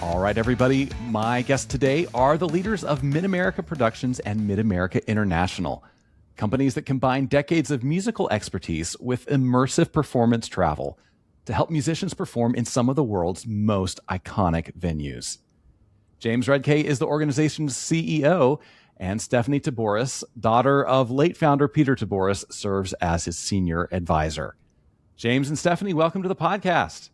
All right, everybody. My guests today are the leaders of MidAmerica Productions and MidAmerica International, companies that combine decades of musical expertise with immersive performance travel to help musicians perform in some of the world's most iconic venues. James Redcay is the organization's CEO, and Stephanie Tiboris, daughter of late founder Peter Tiboris, serves as his senior advisor. James and Stephanie, welcome to the podcast.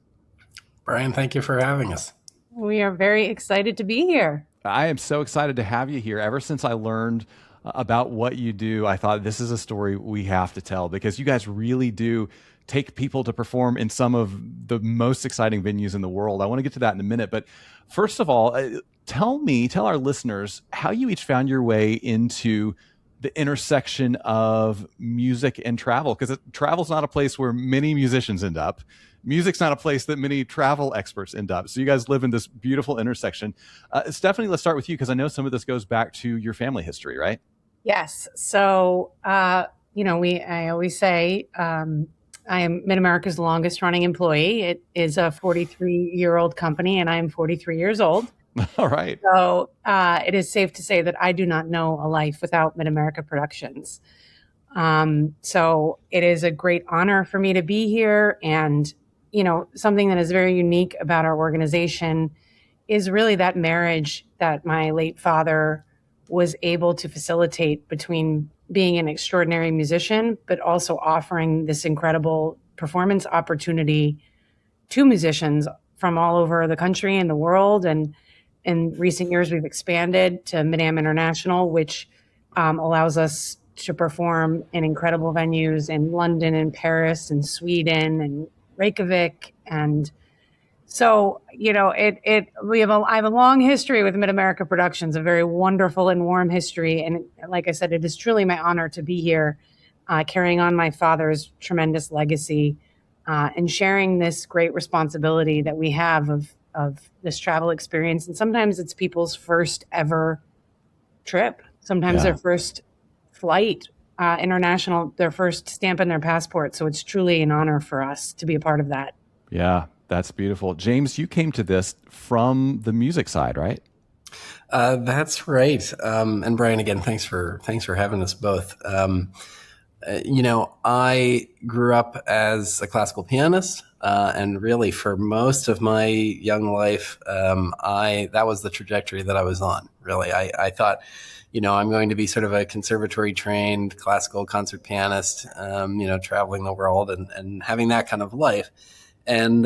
Brian, thank you for having us. We are very excited to be here. I am so excited to have you here. Ever since I learned about what you do, I thought this is a story we have to tell, because you guys really do take people to perform in some of the most exciting venues in the world. I want to get to that in a minute. But first of all, tell our listeners how you each found your way into the intersection of music and travel, because travel's not a place where many musicians end up. Music's not a place that many travel experts end up. So you guys live in this beautiful intersection. Stephanie, let's start with you, because I know some of this goes back to your family history, right? Yes. So, I always say I am MidAmerica's longest running employee. It is a 43-year-old company, and I am 43 years old. All right. So it is safe to say that I do not know a life without MidAmerica Productions. So it is a great honor for me to be here. And something that is very unique about our organization is really that marriage that my late father was able to facilitate between being an extraordinary musician, but also offering this incredible performance opportunity to musicians from all over the country and the world. And in recent years, we've expanded to MidAm International, which allows us to perform in incredible venues in London and Paris and Sweden and Reykjavik. And so, I have a long history with MidAmerica Productions, a very wonderful and warm history. And like I said, it is truly my honor to be here, carrying on my father's tremendous legacy, and sharing this great responsibility that we have of this travel experience. And sometimes it's people's first ever trip, sometimes their first flight, international, their first stamp in their passport. So it's truly an honor for us to be a part of that. Yeah, that's beautiful. James, you came to this from the music side, right? That's right. And Brian, again, thanks for having us both. I grew up as a classical pianist, and really for most of my young life, that was the trajectory that I was on. Really, I thought, I'm going to be sort of a conservatory trained classical concert pianist, traveling the world and having that kind of life. And,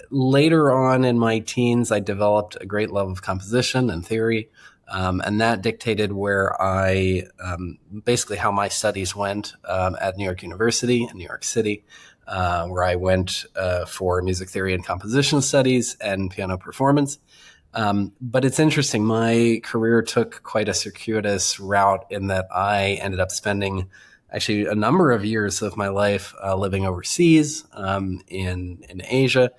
later on in my teens, I developed a great love of composition and theory. And that dictated where basically how my studies went at New York University in New York City, where I went for music theory and composition studies and piano performance. But it's interesting, my career took quite a circuitous route in that I ended up spending actually a number of years of my life living overseas in Asia,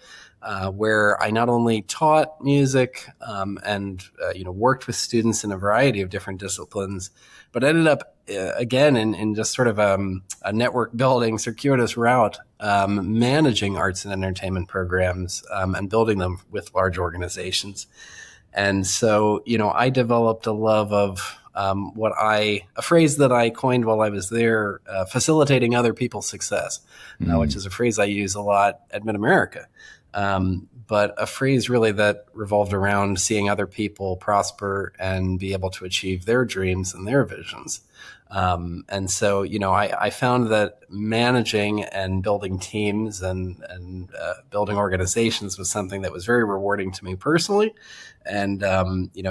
where I not only taught music and worked with students in a variety of different disciplines, but ended up again in just sort of a network building circuitous route, managing arts and entertainment programs and building them with large organizations. And so, I developed a love of a phrase that I coined while I was there, facilitating other people's success, which is a phrase I use a lot at MidAmerica. But a phrase really that revolved around seeing other people prosper and be able to achieve their dreams and their visions. And so, I found that managing and building teams and building organizations was something that was very rewarding to me personally. And,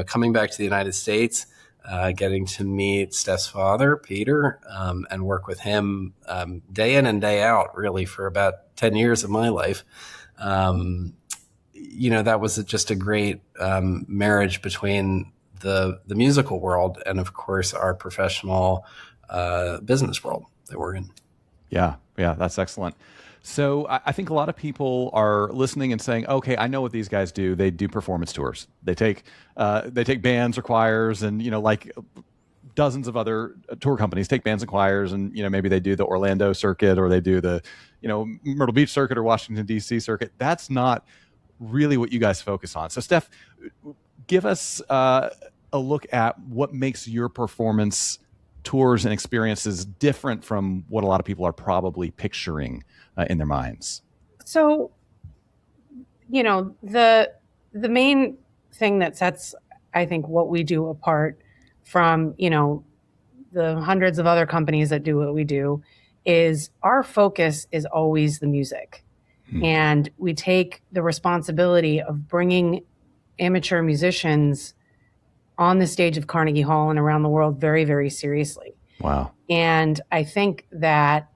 coming back to the United States, getting to meet Steph's father, Peter, and work with him day in and day out, really, for about 10 years of my life. That was just a great marriage between the musical world and, of course, our professional business world that we're in. Yeah, that's excellent. So I think a lot of people are listening and saying, okay, I know what these guys do. They do performance tours. They take bands or choirs and, like dozens of other tour companies take bands and choirs and, maybe they do the Orlando circuit or they do the, Myrtle Beach circuit or Washington, D.C. circuit. That's not really what you guys focus on. So Steph, give us a look at what makes your performance tours and experiences different from what a lot of people are probably picturing in their minds. So, the main thing that sets, I think, what we do apart from, the hundreds of other companies that do what we do is our focus is always the music. And we take the responsibility of bringing amateur musicians on the stage of Carnegie Hall and around the world very, very seriously. Wow. And I think that,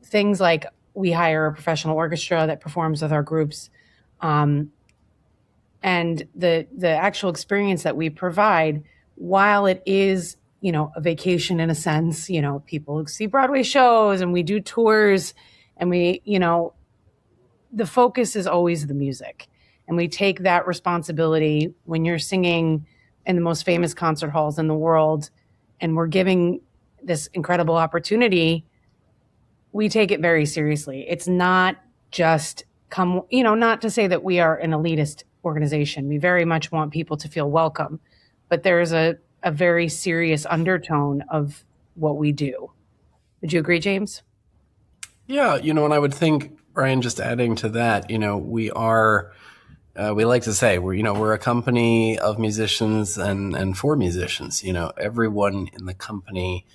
things like we hire a professional orchestra that performs with our groups, and the actual experience that we provide, while it is, a vacation in a sense, people see Broadway shows and we do tours and we, the focus is always the music. And we take that responsibility when you're singing in the most famous concert halls in the world and we're giving this incredible opportunity, we take it very seriously. It's not just not to say that we are an elitist organization. We very much want people to feel welcome, but there's a very serious undertone of what we do. Would you agree, James? Yeah, and I would think, Brian, just adding to that, we are, we like to say we're a company of musicians and for musicians. Everyone in the company,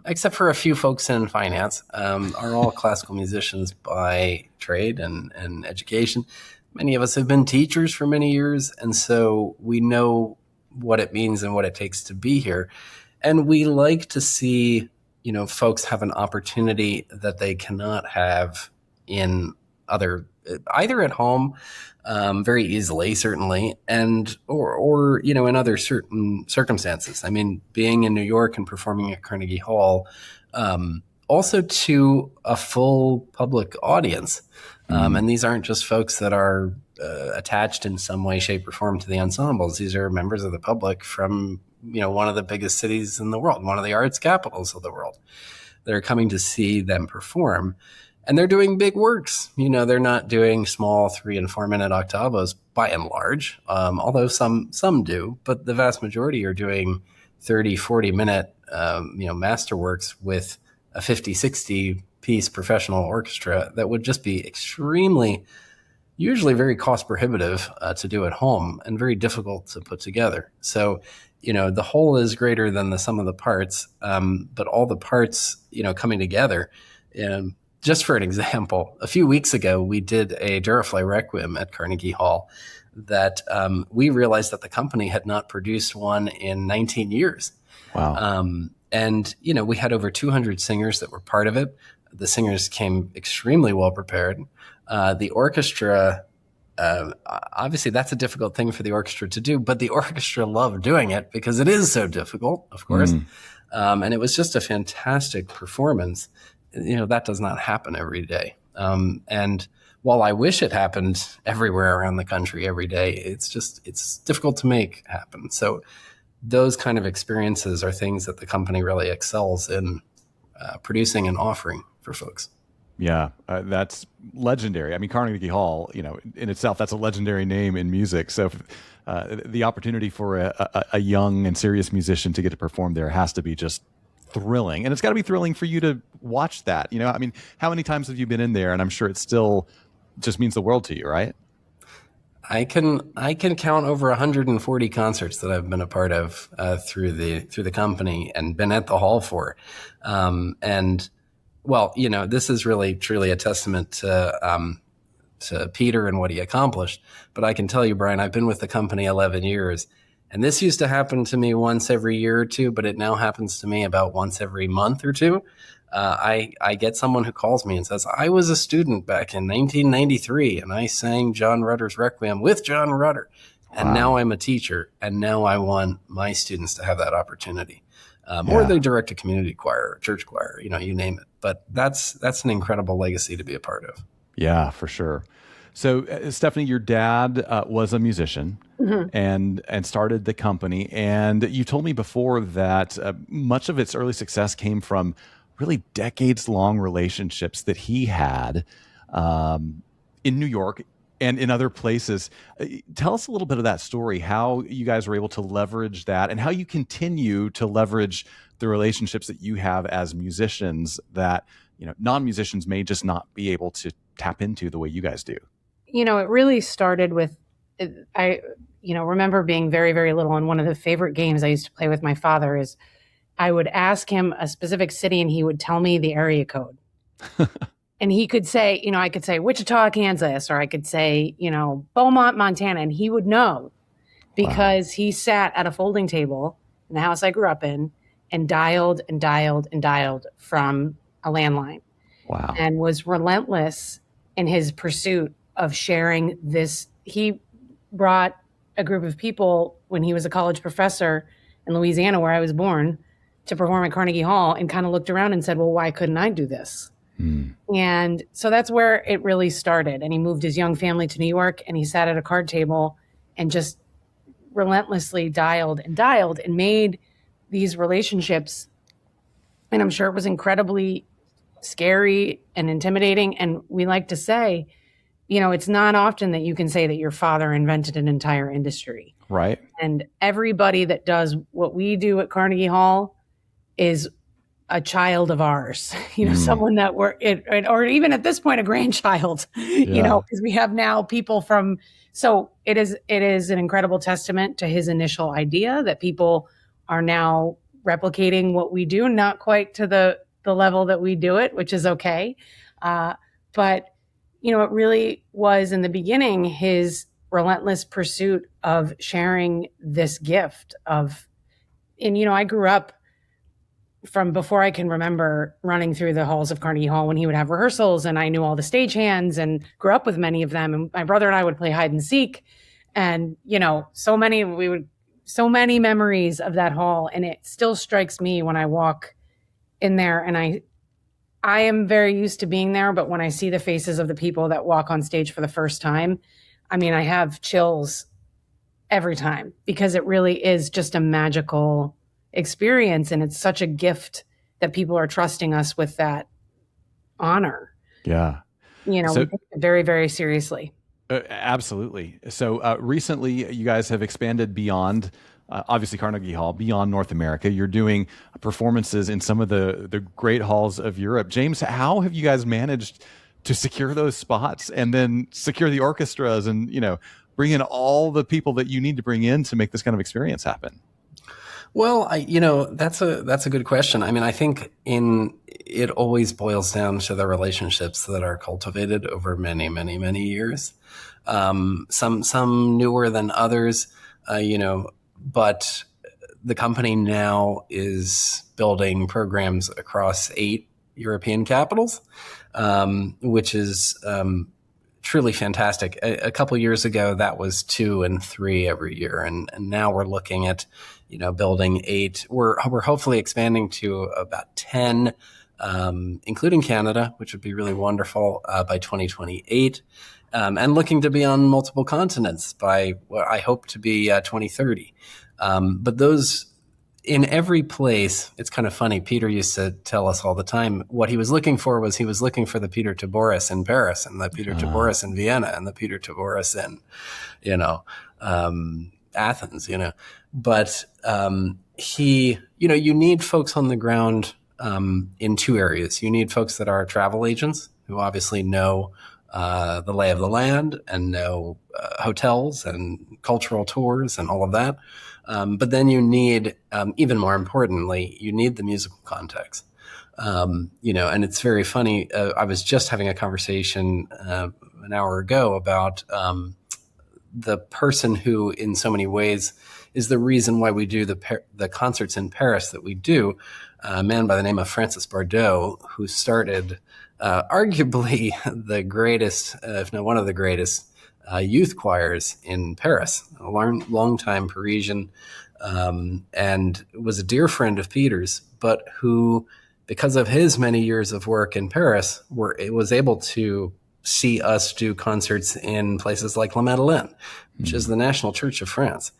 except for a few folks in finance, are all classical musicians by trade and education. Many of us have been teachers for many years, and so we know what it means and what it takes to be here. And we like to see, folks have an opportunity that they cannot have in either at home, very easily, certainly, and or in other certain circumstances. I mean, being in New York and performing at Carnegie Hall, also to a full public audience. And these aren't just folks that are attached in some way, shape, or form to the ensembles. These are members of the public from, one of the biggest cities in the world, one of the arts capitals of the world. They're coming to see them perform. And they're doing big works. They're not doing small 3 and 4 minute octavos by and large, although some do, but the vast majority are doing 30, 40 minute, masterworks with a 50, 60 piece professional orchestra that would just be extremely, usually very cost prohibitive to do at home and very difficult to put together. So, the whole is greater than the sum of the parts, but all the parts, coming together. And just for an example, a few weeks ago, we did a Duraflay Requiem at Carnegie Hall that we realized that the company had not produced one in 19 years. Wow. And, we had over 200 singers that were part of it. The singers came extremely well prepared. The orchestra, obviously that's a difficult thing for the orchestra to do, but the orchestra loved doing it because it is so difficult, of course. And it was just a fantastic performance. That does not happen every day. And while I wish it happened everywhere around the country every day, it's difficult to make happen. So those kind of experiences are things that the company really excels in producing and offering for folks. Yeah, that's legendary. I mean, Carnegie Hall, in itself, that's a legendary name in music. So the opportunity for a young and serious musician to get to perform there has to be just thrilling. And it's got to be thrilling for you to watch that. I mean, how many times have you been in there? And I'm sure it still just means the world to you, right? I can count over 140 concerts that I've been a part of through the company and been at the hall for. And well, this is really truly a testament to Peter and what he accomplished. But I can tell you, Brian, I've been with the company 11 years. And this used to happen to me once every year or two, but it now happens to me about once every month or two. I get someone who calls me and says, I was a student back in 1993 and I sang John Rutter's Requiem with John Rutter. And now I'm a teacher and now I want my students to have that opportunity. Or they direct a community choir or church choir, you name it. But that's an incredible legacy to be a part of. Yeah, for sure. So, Stephanie, your dad was a musician and started the company. And you told me before that much of its early success came from really decades-long relationships that he had in New York and in other places. Tell us a little bit of that story, how you guys were able to leverage that and how you continue to leverage the relationships that you have as musicians that, non-musicians may just not be able to tap into the way you guys do. It really started with, I remember being very, very little. And one of the favorite games I used to play with my father is I would ask him a specific city and he would tell me the area code. And he could say, I could say Wichita, Kansas, or I could say, Beaumont, Montana. And he would know because he sat at a folding table in the house I grew up in and dialed and dialed and dialed from a landline. Wow. And was relentless in his pursuit of sharing this. He brought a group of people when he was a college professor in Louisiana, where I was born, to perform at Carnegie Hall, and kind of looked around and said, well, why couldn't I do this? And so that's where it really started. And he moved his young family to New York, and he sat at a card table and just relentlessly dialed and made these relationships. And I'm sure it was incredibly scary and intimidating. And we like to say, it's not often that you can say that your father invented an entire industry. Right. And everybody that does what we do at Carnegie Hall is a child of ours, someone that or even at this point, a grandchild, because we have now people so it is an incredible testament to his initial idea that people are now replicating what we do, not quite to the level that we do it, which is okay. But, it really was in the beginning, his relentless pursuit of sharing this gift I grew up from before I can remember running through the halls of Carnegie Hall when he would have rehearsals, and I knew all the stagehands and grew up with many of them. And my brother and I would play hide and seek, and so many memories of that hall. And it still strikes me when I walk in there, and I am very used to being there, but when I see the faces of the people that walk on stage for the first time, I have chills every time, because it really is just a magical experience. And it's such a gift that people are trusting us with that honor. Yeah. We take it very, very seriously. Absolutely. So recently you guys have expanded beyond, obviously Carnegie Hall, beyond North America. You're doing performances in some of the great halls of Europe. James, how have you guys managed to secure those spots and then secure the orchestras and, bring in all the people that you need to bring in to make this kind of experience happen? Well, that's a good question. I think it always boils down to the relationships that are cultivated over many, many, many years. Some newer than others, but the company now is building programs across 8 European capitals, which is truly fantastic. A couple of years ago, that was 2 and 3 every year, and now we're looking at building 8. We're hopefully expanding to about 10, including Canada, which would be really wonderful, by 2028, and looking to be on multiple continents by what I hope to be 2030. But those in every place, it's kind of funny. Peter used to tell us all the time what he was looking for was he was looking for the Peter Tiboris in Paris and the Peter Tiboris in Vienna and the Peter Tiboris in, Athens, But you need folks on the ground in 2 areas. You need folks that are travel agents who obviously know the lay of the land and know hotels and cultural tours and all of that. But then you need, even more importantly, you need the musical context. And it's very funny. I was just having a conversation an hour ago about the person who, in so many ways, is the reason why we do the concerts in Paris that we do. A man by the name of Francis Bardot, who started arguably the greatest, if not one of the greatest, youth choirs in Paris, a long-time Parisian, and was a dear friend of Peter's, but who, because of his many years of work in Paris, was able to see us do concerts in places like La Madeleine, which is the national church of France.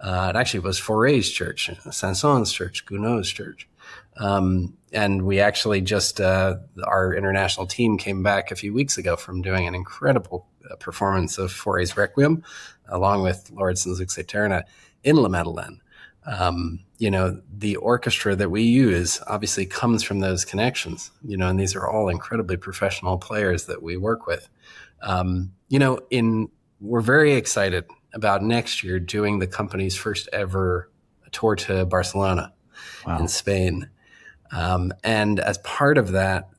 It actually was Fauré's church, Saint-Saëns church, Gounod's church. And we actually just, our international team came back a few weeks ago from doing an incredible performance of Fauré's Requiem, along with Lauridsen's Lux Aeterna in La Madeleine. The orchestra that we use obviously comes from those connections, and these are all incredibly professional players that we work with. We're very excited about next year doing the company's first ever tour to Barcelona. Wow. In Spain. And as part of that,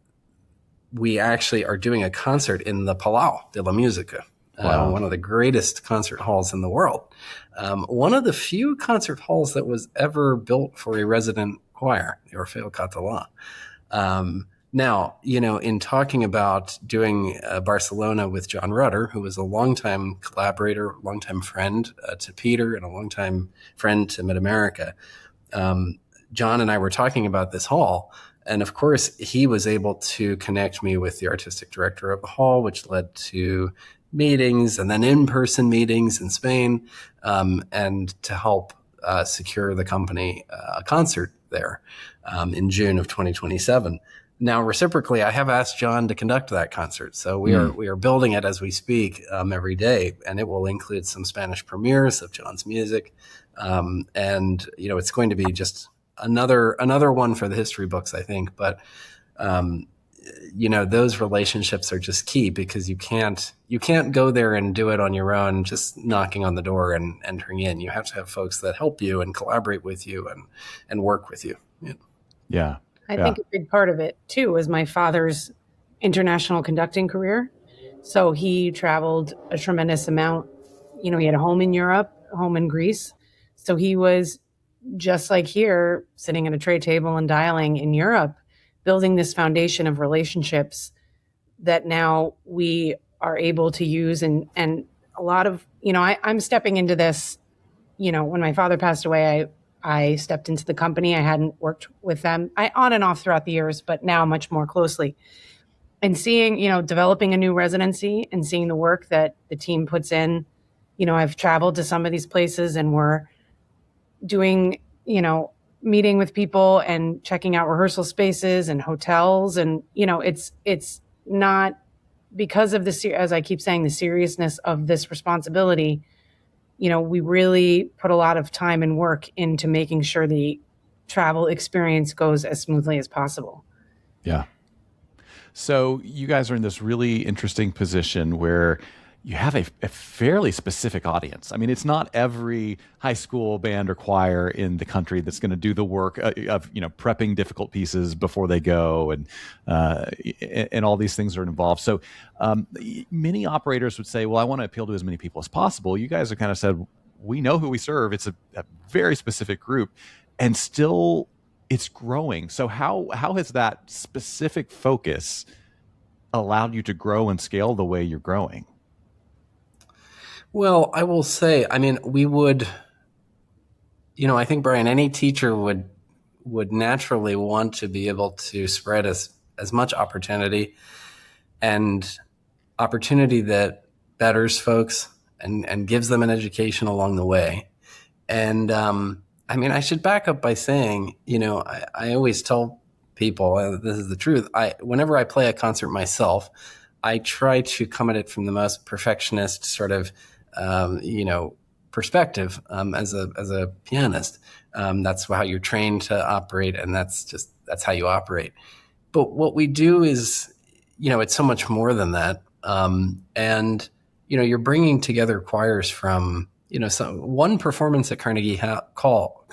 we actually are doing a concert in the Palau de la Música, wow. One of the greatest concert halls in the world. One of the few concert halls that was ever built for a resident choir, the Orfeo Català. Now, in talking about doing Barcelona with John Rutter, who was a longtime collaborator, longtime friend to Peter, and a longtime friend to MidAmerica, John and I were talking about this hall. And of course, he was able to connect me with the artistic director of the hall, which led to meetings and then in-person meetings in Spain, and to help secure the company a concert there in June of 2027. Now, reciprocally, I have asked John to conduct that concert. So we are building it as we speak every day, and it will include some Spanish premieres of John's music. And it's going to be just another one for the history books, I think. But those relationships are just key, because you can't go there and do it on your own, just knocking on the door and entering in. You have to have folks that help you and collaborate with you and work with you. Yeah. I think a big part of it too was my father's international conducting career. So he traveled a tremendous amount. He had a home in Europe, a home in Greece. So he was just like here, sitting at a tray table and dialing in Europe, building this foundation of relationships that now we are able to use. And a lot of, I'm stepping into this, when my father passed away, I stepped into the company. I hadn't worked with them on and off throughout the years, but now much more closely. And seeing, developing a new residency and seeing the work that the team puts in. I've traveled to some of these places, and we're doing, meeting with people and checking out rehearsal spaces and hotels. And, it's not because of as I keep saying, the seriousness of this responsibility. We really put a lot of time and work into making sure the travel experience goes as smoothly as possible. Yeah. So you guys are in this really interesting position where you have a fairly specific audience. I mean, it's not every high school band or choir in the country that's going to do the work of prepping difficult pieces before they go, and all these things are involved. So many operators would say, well, I want to appeal to as many people as possible. You guys have kind of said, we know who we serve. It's a very specific group, and still it's growing. So how has that specific focus allowed you to grow and scale the way you're growing? Well, I will say, we would, I think, Brian, any teacher would naturally want to be able to spread as much opportunity that betters folks and gives them an education along the way. And, I should back up by saying, I always tell people, this is the truth. Whenever I play a concert myself, I try to come at it from the most perfectionist sort of, perspective, as a pianist. That's how you're trained to operate, and that's how you operate. But what we do is, it's so much more than that. And you're bringing together choirs from, one performance at Carnegie Hall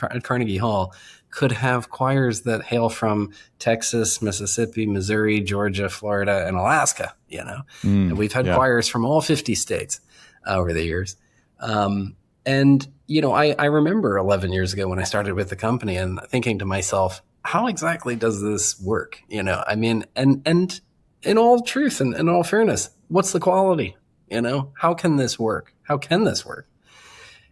could have choirs that hail from Texas, Mississippi, Missouri, Georgia, Florida, and Alaska. And we've had choirs from all 50 states over the years. I remember 11 years ago when I started with the company and thinking to myself, how exactly does this work? And in all truth and in all fairness, what's the quality? How can this work?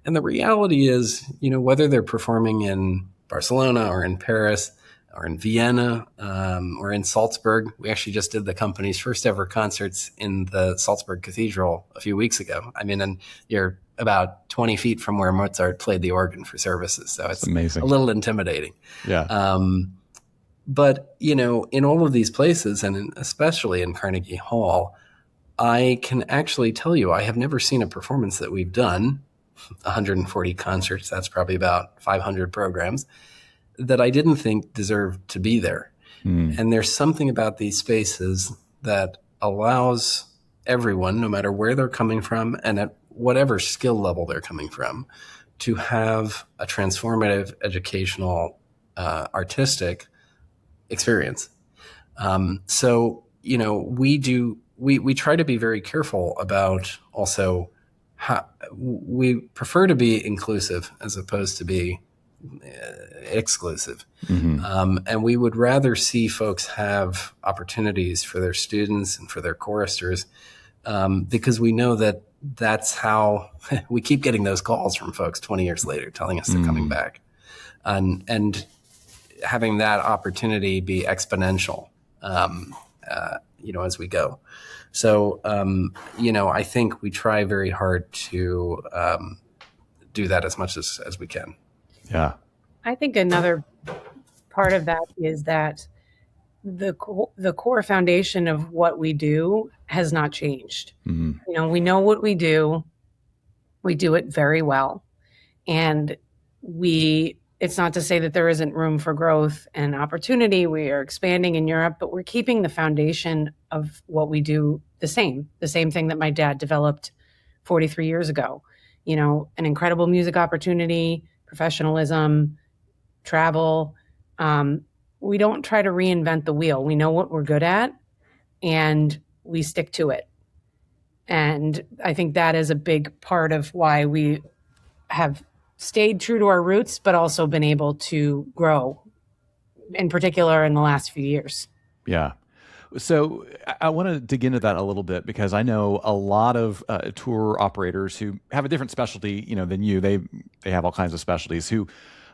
And the reality is, whether they're performing in Barcelona or in Paris or in Vienna, or in Salzburg. We actually just did the company's first ever concerts in the Salzburg Cathedral a few weeks ago. And you're about 20 feet from where Mozart played the organ for services. So it's amazing. A little intimidating. Yeah. But, in all of these places, and especially in Carnegie Hall, I can actually tell you I have never seen a performance that we've done, 140 concerts, that's probably about 500 programs, that I didn't think deserved to be there. And there's something about these spaces that allows everyone, no matter where they're coming from and at whatever skill level they're coming from, to have a transformative, educational, artistic experience. So, we try to be very careful about also how we prefer to be inclusive as opposed to be exclusive. And we would rather see folks have opportunities for their students and for their choristers, because we know that that's how we keep getting those calls from folks 20 years later telling us they're coming back, and having that opportunity be exponential, as we go. So, I think we try very hard to do that as much as we can. Yeah. I think another part of that is that the core foundation of what we do has not changed. We know what we do it very well. And it's not to say that there isn't room for growth and opportunity. We are expanding in Europe, but we're keeping the foundation of what we do the same thing that my dad developed 43 years ago. An incredible music opportunity, professionalism, travel. We don't try to reinvent the wheel. We know what we're good at and we stick to it. And I think that is a big part of why we have stayed true to our roots, but also been able to grow, in particular in the last few years. Yeah. So I want to dig into that a little bit, because I know a lot of tour operators who have a different specialty, than you. They have all kinds of specialties, who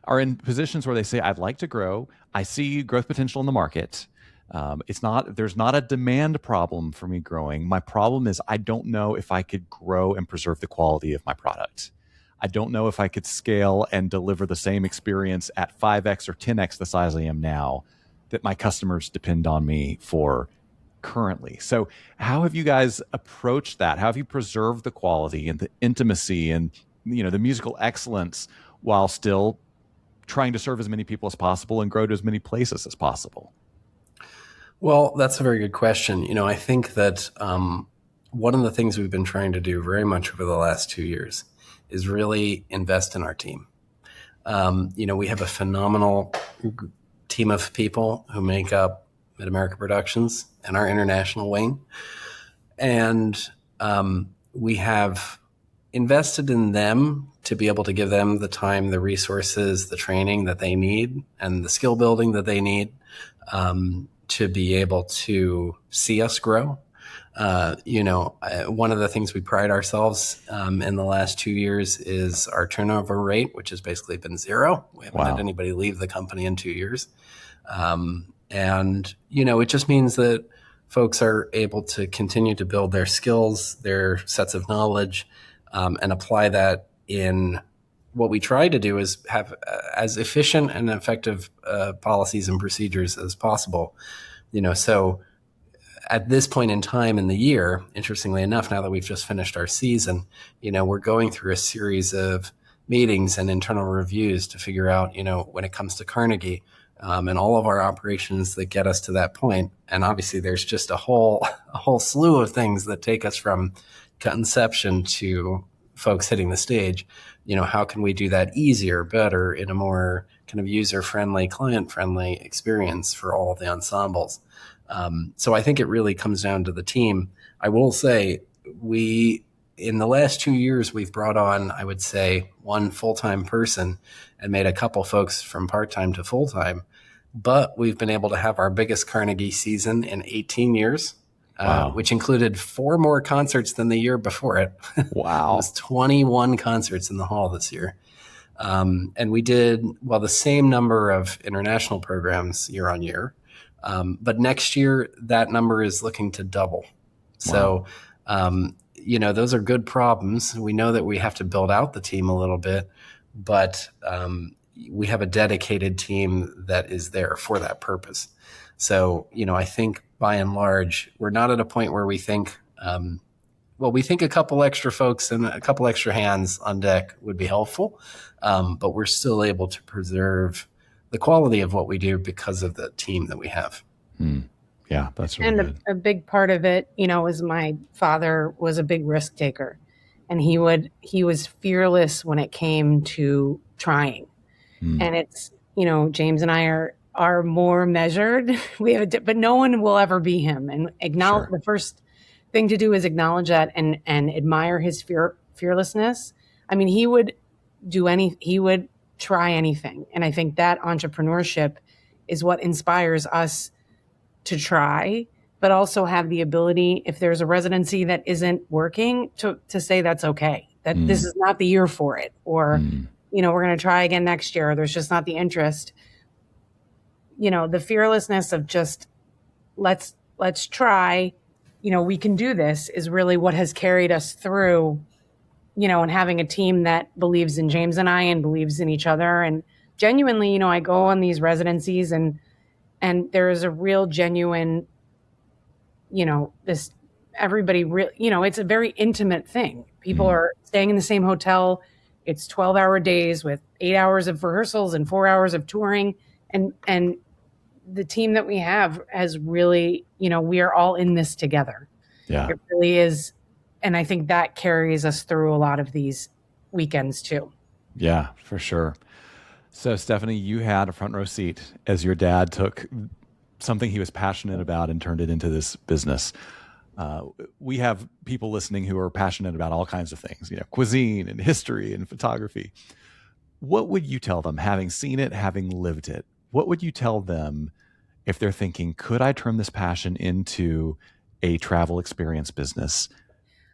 are in positions where they say, I'd like to grow. I see growth potential in the market. There's not a demand problem for me growing. My problem is I don't know if I could grow and preserve the quality of my product. I don't know if I could scale and deliver the same experience at 5x or 10x the size I am now that my customers depend on me for currently. So how have you guys approached that? How have you preserved the quality and the intimacy and the musical excellence while still trying to serve as many people as possible and grow to as many places as possible? Well, that's a very good question. I think that one of the things we've been trying to do very much over the last 2 years is really invest in our team. We have a phenomenal team of people who make up MidAmerica Productions and our international wing. And we have invested in them to be able to give them the time, the resources, the training that they need, and the skill building that they need to be able to see us grow. One of the things we pride ourselves in the last 2 years is our turnover rate, which has basically been zero. We haven't had anybody leave the company in 2 years. It just means that folks are able to continue to build their skills, their sets of knowledge, and apply that in what we try to do is have as efficient and effective policies and procedures as possible. So at this point in time in the year, interestingly enough, now that we've just finished our season, we're going through a series of meetings and internal reviews to figure out, when it comes to Carnegie and all of our operations that get us to that point. And obviously there's just a whole slew of things that take us from conception to folks hitting the stage. How can we do that easier, better, in a more kind of user-friendly, client-friendly experience for all of the ensembles? So I think it really comes down to the team. I will say in the last 2 years, we've brought on, I would say, one full-time person and made a couple folks from part-time to full-time. But we've been able to have our biggest Carnegie season in 18 years, which included 4 more concerts than the year before it. Wow. It was 21 concerts in the hall this year. And we did, the same number of international programs year on year. But next year, that number is looking to double. Wow. So, those are good problems. We know that we have to build out the team a little bit, but, we have a dedicated team that is there for that purpose. So, I think by and large, we're not at a point where we think, we think a couple extra folks and a couple extra hands on deck would be helpful, but we're still able to preserve the quality of what we do because of the team that we have. Yeah, that's really good. A big part of it, is my father was a big risk taker, and he was fearless when it came to trying. And it's, James and I are more measured. But no one will ever be him. And acknowledge the first thing to do is acknowledge that and admire his fearlessness. I mean, he would try anything. And I think that entrepreneurship is what inspires us to try, but also have the ability, if there's a residency that isn't working, to say that's okay, that this is not the year for it, or, we're going to try again next year, or there's just not the interest. The fearlessness of just let's try, we can do this is really what has carried us through, and having a team that believes in James and I and believes in each other. And genuinely, I go on these residencies and there is a real genuine, everybody real, it's a very intimate thing. People are staying in the same hotel. It's 12-hour days with 8 hours of rehearsals and 4 hours of touring. And the team that we have has really, we are all in this together. Yeah. It really is. And I think that carries us through a lot of these weekends too. Yeah, for sure. So Stephanie, you had a front row seat as your dad took something he was passionate about and turned it into this business. We have people listening who are passionate about all kinds of things, cuisine and history and photography. What would you tell them, having seen it, having lived it? What would you tell them if they're thinking, could I turn this passion into a travel experience business?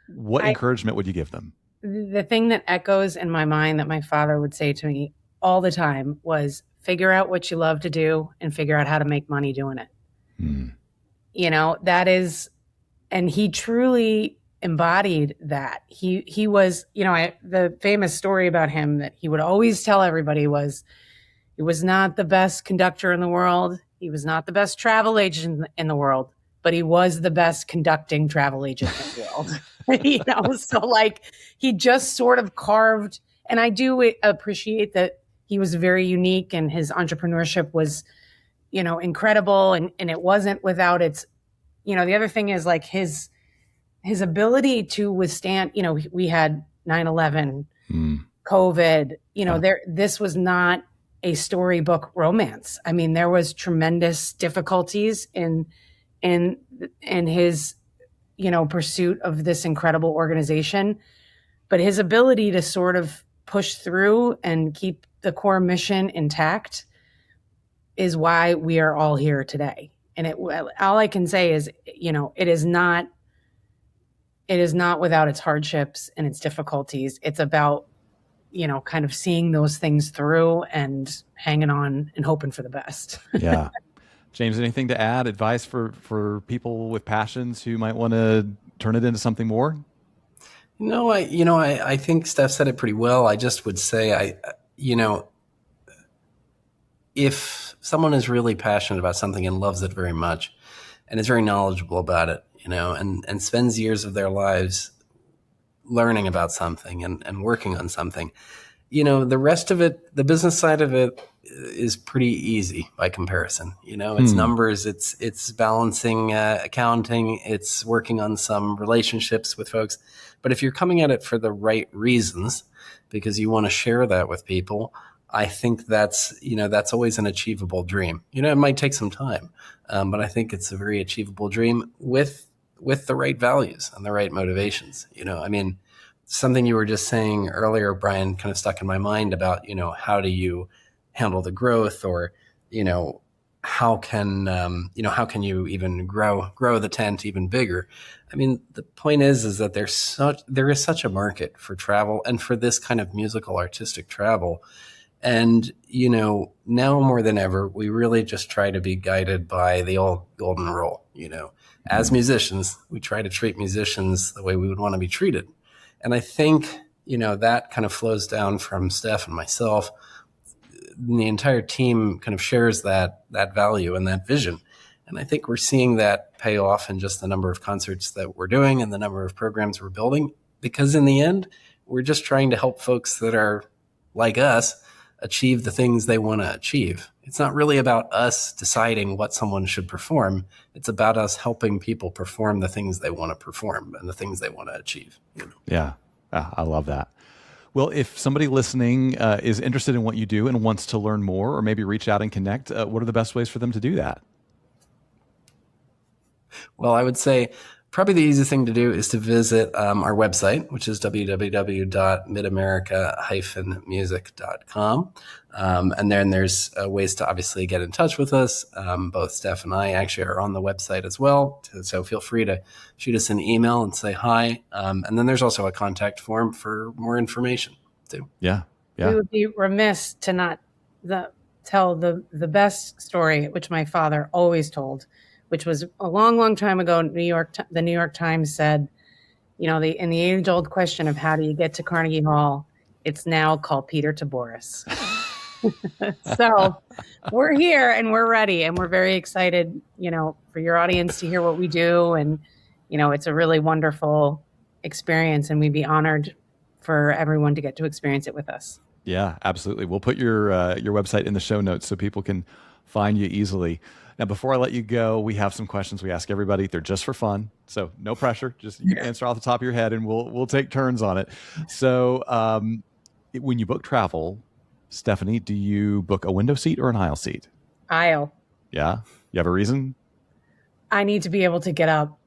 What encouragement would you give them? The thing that echoes in my mind that my father would say to me all the time was, figure out what you love to do and figure out how to make money doing it. That is, and he truly embodied that. He was, the famous story about him that he would always tell everybody was, he was not the best conductor in the world. He was not the best travel agent in the world, but he was the best conducting travel agent in the world. So like he just sort of carved, and I do appreciate that he was very unique and his entrepreneurship was, incredible. And it wasn't without its, the other thing is like his ability to withstand, we had 9/11, COVID, this was not a storybook romance. I mean, there was tremendous difficulties in his, pursuit of this incredible organization, but his ability to sort of push through and keep the core mission intact is why we are all here today. And all I can say is, it is not without its hardships and its difficulties. It's about, kind of seeing those things through and hanging on and hoping for the best. Yeah. James, anything to add? Advice for people with passions who might want to turn it into something more? I think Steph said it pretty well. I just would say, if someone is really passionate about something and loves it very much and is very knowledgeable about it, and spends years of their lives learning about something and working on something, the rest of it, the business side of it is pretty easy by comparison. It's numbers, it's balancing accounting, it's working on some relationships with folks. But if you're coming at it for the right reasons, because you want to share that with people, I think that's always an achievable dream. It might take some time, but I think it's a very achievable dream with the right values and the right motivations. Something you were just saying earlier, Brian, kind of stuck in my mind about, how do you handle the growth, or, how can you even grow the tent even bigger? I mean, the point is that there is such a market for travel and for this kind of musical artistic travel. And, now more than ever, we really just try to be guided by the old golden rule. As musicians, we try to treat musicians the way we would want to be treated. And I think, that kind of flows down from Steph and myself the entire team kind of shares that value and that vision. And I think we're seeing that pay off in just the number of concerts that we're doing and the number of programs we're building, because in the end, we're just trying to help folks that are like us achieve the things they want to achieve. It's not really about us deciding what someone should perform. It's about us helping people perform the things they want to perform and the things they want to achieve. Yeah, I love that. Well, if somebody listening is interested in what you do and wants to learn more or maybe reach out and connect, what are the best ways for them to do that? Well, I would say probably the easiest thing to do is to visit our website, which is www.midamerica-music.com. And then there's ways to obviously get in touch with us. Both Steph and I actually are on the website as well. So feel free to shoot us an email and say hi. And then there's also a contact form for more information too. Yeah. We would be remiss to not tell the best story, which my father always told, which was a long, long time ago. The New York Times said, in the age-old question of how do you get to Carnegie Hall, it's now called Peter Tiboris. So we're here and we're ready and we're very excited, for your audience to hear what we do. And, it's a really wonderful experience and we'd be honored for everyone to get to experience it with us. Yeah, absolutely. We'll put your website in the show notes so people can find you easily. Now, before I let you go, we have some questions we ask everybody. They're just for fun, so no pressure. Just you can answer off the top of your head, and we'll take turns on it. So, when you book travel, Stephanie, do you book a window seat or an aisle seat? Aisle. Yeah, you have a reason? I need to be able to get up,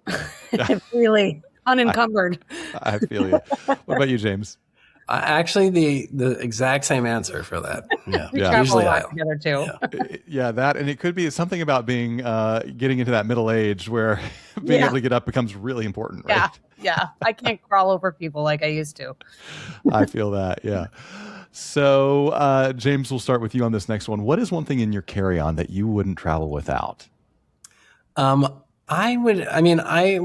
really unencumbered. I feel you. What about you, James? Actually, the exact same answer for that. Yeah, we travel usually a lot aisle together too. Yeah, that, and it could be something about being getting into that middle age where being able to get up becomes really important, right? Yeah. I can't crawl over people like I used to. I feel that. Yeah. So, James, we'll start with you on this next one. What is one thing in your carry-on that you wouldn't travel without? I would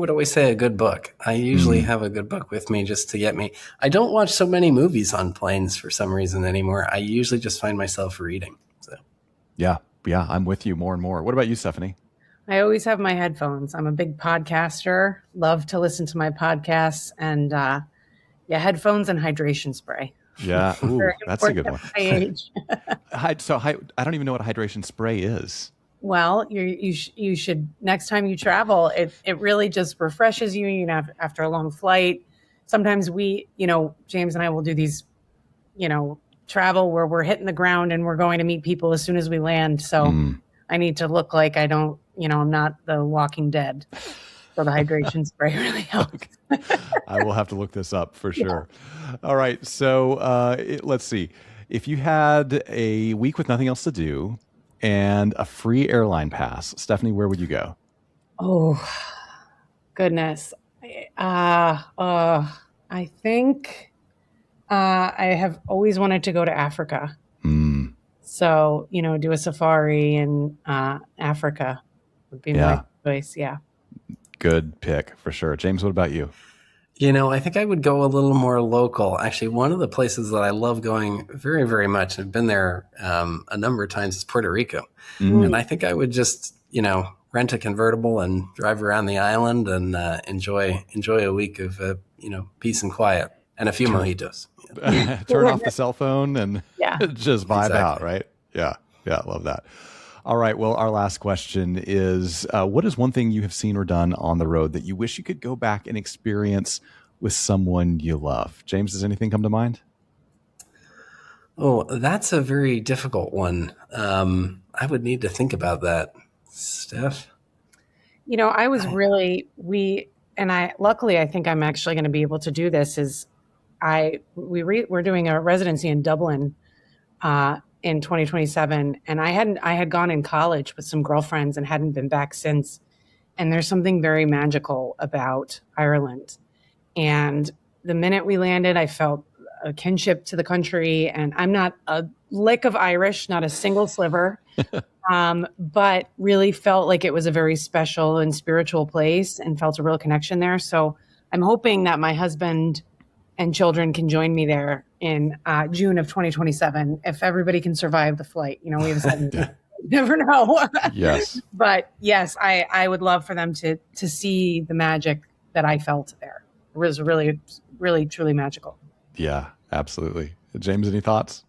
always say a good book. I usually have a good book with me just to get me. I don't watch so many movies on planes for some reason anymore. I usually just find myself reading. So, yeah, I'm with you more and more. What about you, Stephanie? I always have my headphones. I'm a big podcaster. Love to listen to my podcasts and headphones and hydration spray. Yeah, ooh, that's a good one. My age. So I don't even know what a hydration spray is. Well, you should next time you travel. It really just refreshes you. After a long flight. Sometimes James and I will do these, travel where we're hitting the ground and we're going to meet people as soon as we land. So I need to look like I don't, I'm not the Walking Dead. So the hydration spray really helps. I will have to look this up for sure. Yeah. All right. So let's see. If you had a week with nothing else to do and a free airline pass, Stephanie, where would you go? Oh, goodness. I think I have always wanted to go to Africa. So, do a safari in Africa would be my choice. Yeah. Good pick for sure. James, what about you? I think I would go a little more local. Actually, one of the places that I love going very, very much, and I've been there a number of times, is Puerto Rico. And I think I would just, rent a convertible and drive around the island and enjoy a week of, peace and quiet and a few mojitos. Turn off the cell phone and just vibe out, right? Yeah, love that. All right. Well, our last question is, what is one thing you have seen or done on the road that you wish you could go back and experience with someone you love? James, does anything come to mind? Oh, that's a very difficult one. I would need to think about that. Steph? I was luckily, I think I'm actually going to be able to do this, we're doing a residency in Dublin, in 2027. And I had gone in college with some girlfriends and hadn't been back since. And there's something very magical about Ireland. And the minute we landed, I felt a kinship to the country. And I'm not a lick of Irish, not a single sliver, but really felt like it was a very special and spiritual place and felt a real connection there. So I'm hoping that my husband and children can join me there in June of 2027. If everybody can survive the flight, we have said, never know. Yes. But yes, I would love for them to see the magic that I felt there. It was really, really, truly magical. Yeah, absolutely. James, any thoughts?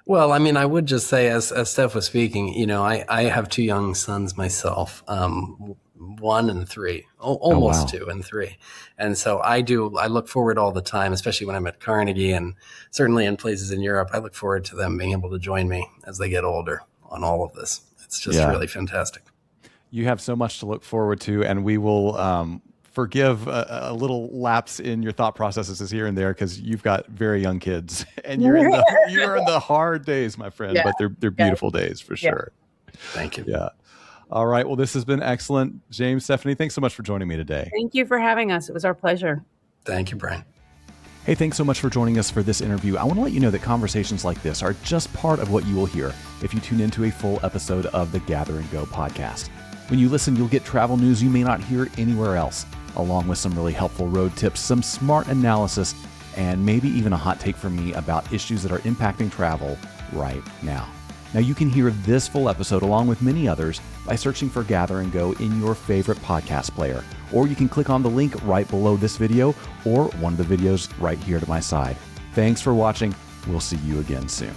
Well, I mean, I would just say, as Steph was speaking, I have 2 young sons myself, 1 and 3, almost 2 and 3. And so I look forward all the time, especially when I'm at Carnegie and certainly in places in Europe. I look forward to them being able to join me as they get older on all of this. It's just really fantastic. You have so much to look forward to, and we will forgive a little lapse in your thought processes here and there because you've got very young kids and you're in the hard days, my friend, but they're beautiful days for sure. Thank you. Yeah. All right. Well, this has been excellent. James, Stephanie, thanks so much for joining me today. Thank you for having us. It was our pleasure. Thank you, Brian. Hey, thanks so much for joining us for this interview. I want to let you know that conversations like this are just part of what you will hear if you tune into a full episode of the Gather and Go podcast. When you listen, you'll get travel news you may not hear anywhere else, along with some really helpful road tips, some smart analysis, and maybe even a hot take from me about issues that are impacting travel right now. Now, you can hear this full episode along with many others by searching for Gather and Go in your favorite podcast player, or you can click on the link right below this video or one of the videos right here to my side. Thanks for watching. We'll see you again soon.